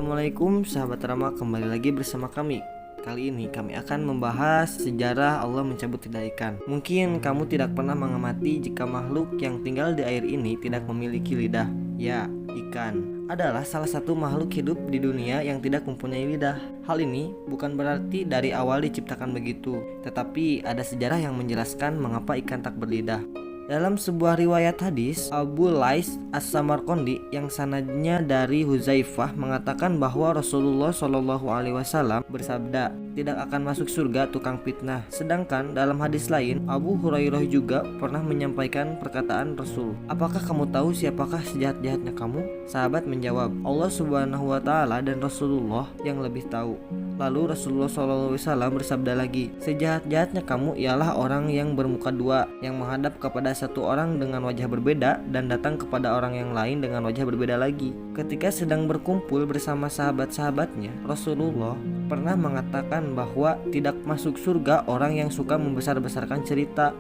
Assalamualaikum sahabat Rama, kembali lagi bersama kami. Kali ini kami akan membahas sejarah Allah mencabut lidah ikan. Mungkin kamu tidak pernah mengamati jika makhluk yang tinggal di air ini tidak memiliki lidah. Ya, ikan adalah salah satu makhluk hidup di dunia yang tidak mempunyai lidah. Hal ini bukan berarti dari awal diciptakan begitu, tetapi ada sejarah yang menjelaskan mengapa ikan tak berlidah. Dalam sebuah riwayat hadis, Abu Lais As-Samarqandi yang sanadnya dari Huzaifah mengatakan bahwa Rasulullah Shallallahu Alaihi Wasallam bersabda, tidak akan masuk surga tukang fitnah. Sedangkan dalam hadis lain, Abu Hurairah juga pernah menyampaikan perkataan Rasul, apakah kamu tahu siapakah sejahat-jahatnya kamu? Sahabat menjawab, Allah Subhanahu Wa Taala dan Rasulullah yang lebih tahu. Lalu Rasulullah SAW bersabda lagi, sejahat-jahatnya kamu ialah orang yang bermuka dua, yang menghadap kepada satu orang dengan wajah berbeda dan datang kepada orang yang lain dengan wajah berbeda lagi. Ketika sedang berkumpul bersama sahabat-sahabatnya, Rasulullah pernah mengatakan bahwa tidak masuk surga orang yang suka membesar-besarkan cerita.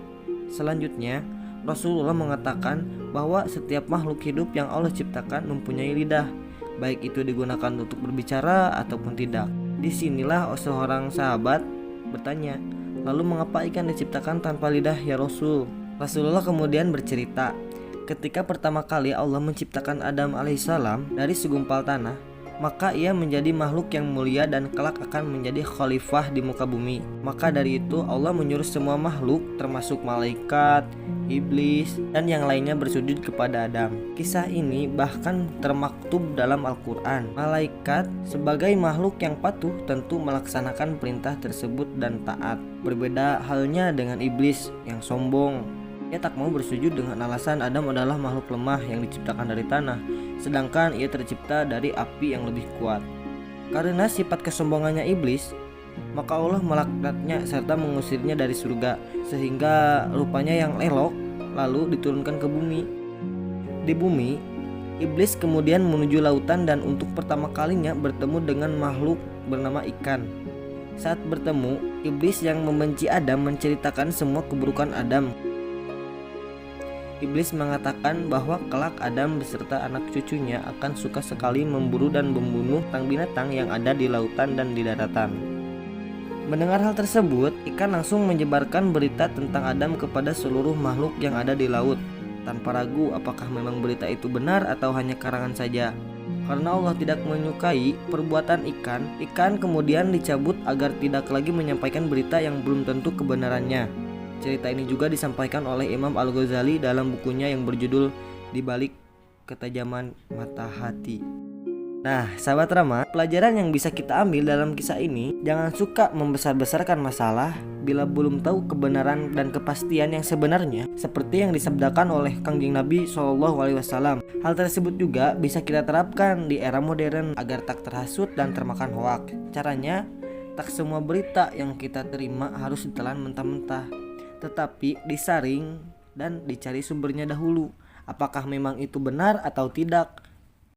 Selanjutnya, Rasulullah mengatakan bahwa setiap makhluk hidup yang Allah ciptakan mempunyai lidah, baik itu digunakan untuk berbicara ataupun tidak. Disinilah seorang sahabat bertanya, lalu mengapa ikan diciptakan tanpa lidah ya Rasul? Rasulullah kemudian bercerita, ketika pertama kali Allah menciptakan Adam alaihissalam dari segumpal tanah, maka ia menjadi makhluk yang mulia dan kelak akan menjadi khalifah di muka bumi. Maka dari itu Allah menyuruh semua makhluk termasuk malaikat, iblis, dan yang lainnya bersujud kepada Adam. Kisah ini bahkan termaktub dalam Al-Quran. Malaikat sebagai makhluk yang patuh tentu melaksanakan perintah tersebut dan taat. Berbeda halnya dengan iblis yang sombong. Ia tak mau bersujud dengan alasan Adam adalah makhluk lemah yang diciptakan dari tanah, sedangkan ia tercipta dari api yang lebih kuat. Karena sifat kesombongannya iblis, maka Allah melaknatnya serta mengusirnya dari surga, sehingga rupanya yang elok lalu diturunkan ke bumi. Di bumi, iblis kemudian menuju lautan dan untuk pertama kalinya bertemu dengan makhluk bernama ikan. Saat bertemu, iblis yang membenci Adam menceritakan semua keburukan Adam. Iblis mengatakan bahwa kelak Adam beserta anak cucunya akan suka sekali memburu dan membunuh binatang yang ada di lautan dan di daratan. Mendengar hal tersebut, ikan langsung menyebarkan berita tentang Adam kepada seluruh makhluk yang ada di laut. Tanpa ragu apakah memang berita itu benar atau hanya karangan saja. Karena Allah tidak menyukai perbuatan ikan kemudian dicabut agar tidak lagi menyampaikan berita yang belum tentu kebenarannya. Cerita ini juga disampaikan oleh Imam Al-Ghazali dalam bukunya yang berjudul Di Balik Ketajaman Mata Hati. Nah, sahabat Rama, pelajaran yang bisa kita ambil dalam kisah ini, jangan suka membesar-besarkan masalah bila belum tahu kebenaran dan kepastian yang sebenarnya, seperti yang disabdakan oleh Kangjeng Nabi SAW. Hal tersebut juga bisa kita terapkan di era modern agar tak terhasut dan termakan hoak. Caranya, tak semua berita yang kita terima harus ditelan mentah-mentah, tetapi disaring dan dicari sumbernya dahulu. Apakah memang itu benar atau tidak?